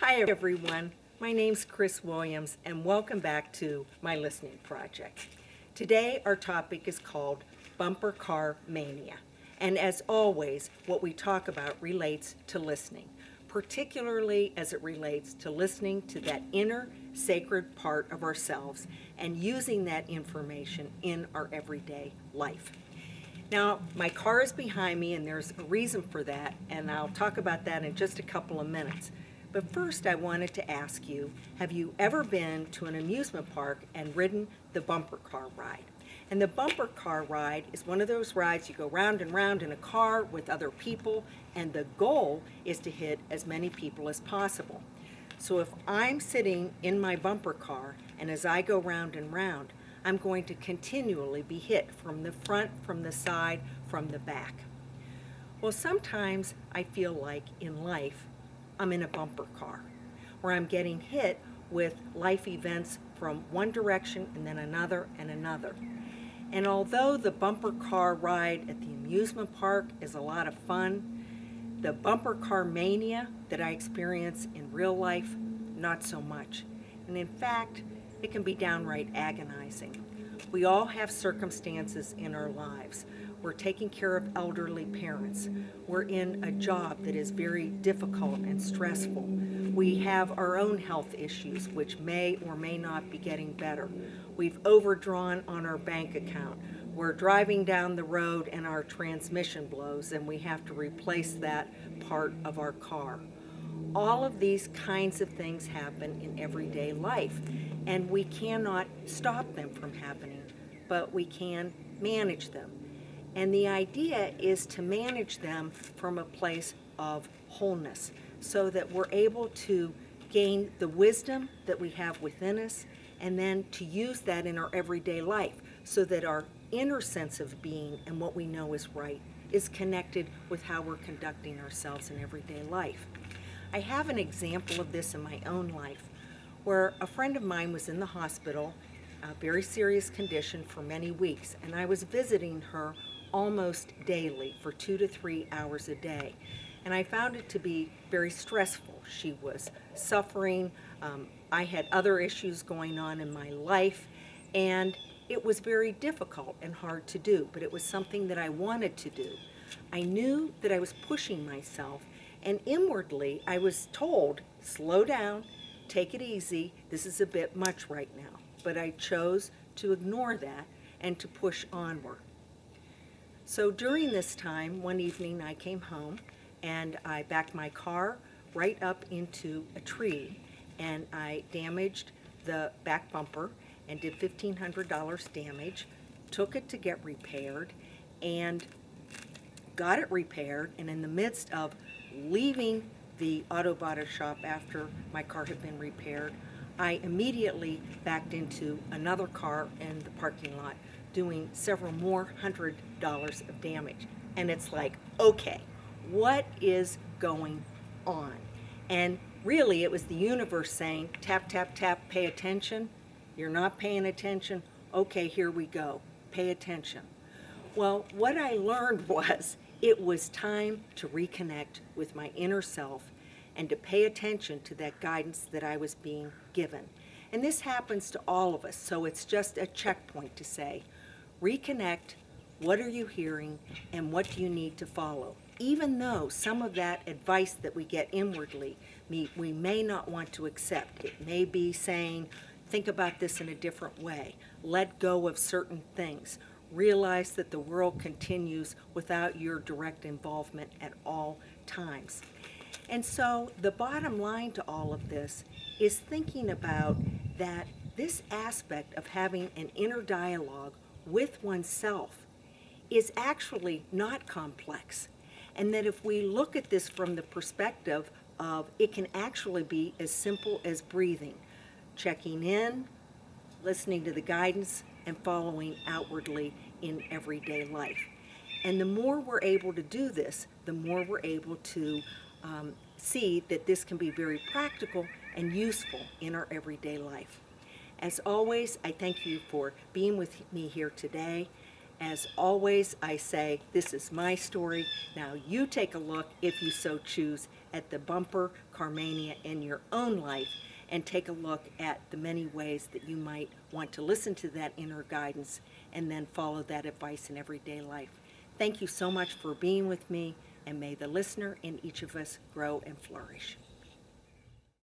Hi everyone, my name's Chris Williams and welcome back to my listening project. Today our topic is called Bumper Car Mania. And as always, what we talk about relates to listening, particularly as it relates to listening to that inner sacred part of ourselves and using that information in our everyday life. Now, my car is behind me and there's a reason for that, and I'll talk about that in just a couple of minutes. But first, I wanted to ask you, have you ever been to an amusement park and ridden the bumper car ride? And the bumper car ride is one of those rides you go round and round in a car with other people, and the goal is to hit as many people as possible. So if I'm sitting in my bumper car, and as I go round and round, I'm going to continually be hit from the front, from the side, from the back. Well, sometimes I feel like in life, I'm in a bumper car, where I'm getting hit with life events from one direction and then another and another. And although the bumper car ride at the amusement park is a lot of fun, the bumper car mania that I experience in real life, not so much. And in fact, it can be downright agonizing. We all have circumstances in our lives. We're taking care of elderly parents. We're in a job that is very difficult and stressful. We have our own health issues, which may or may not be getting better. We've overdrawn on our bank account. We're driving down the road and our transmission blows and we have to replace that part of our car. All of these kinds of things happen in everyday life, and we cannot stop them from happening, but we can manage them. And the idea is to manage them from a place of wholeness so that we're able to gain the wisdom that we have within us and then to use that in our everyday life so that our inner sense of being and what we know is right is connected with how we're conducting ourselves in everyday life. I have an example of this in my own life where a friend of mine was in the hospital, a very serious condition for many weeks, and I was visiting her almost daily for 2 to 3 hours a day. And I found it to be very stressful. She was suffering. I had other issues going on in my life, and it was very difficult and hard to do, but it was something that I wanted to do. I knew that I was pushing myself, and inwardly I was told, slow down, take it easy, this is a bit much right now. But I chose to ignore that and to push onward. So during this time, one evening I came home and I backed my car right up into a tree and I damaged the back bumper and did $1,500 damage, took it to get repaired and got it repaired, and in the midst of leaving the auto body shop after my car had been repaired, I immediately backed into another car in the parking lot, doing several more $100 of damage. And it's like, okay, what is going on? And really, it was the universe saying, tap, tap, tap, pay attention. You're not paying attention. Okay, here we go. Pay attention. Well, what I learned was it was time to reconnect with my inner self and to pay attention to that guidance that I was being given. And this happens to all of us, so it's just a checkpoint to say, reconnect, what are you hearing, and what do you need to follow? Even though some of that advice that we get inwardly, we may not want to accept. It may be saying, think about this in a different way. Let go of certain things. Realize that the world continues without your direct involvement at all times. And so the bottom line to all of this is thinking about that this aspect of having an inner dialogue with oneself is actually not complex. And that if we look at this from the perspective of it can actually be as simple as breathing, checking in, listening to the guidance, and following outwardly in everyday life. And the more we're able to do this, the more we're able to see that this can be very practical and useful in our everyday life. As always, I thank you for being with me here today, As always, I say, this is my story. Now you take a look, if you so choose, at the bumper Car Mania in your own life and take a look at the many ways that you might want to listen to that inner guidance and then follow that advice in everyday life. Thank you so much for being with me, and may the listener and each of us grow and flourish.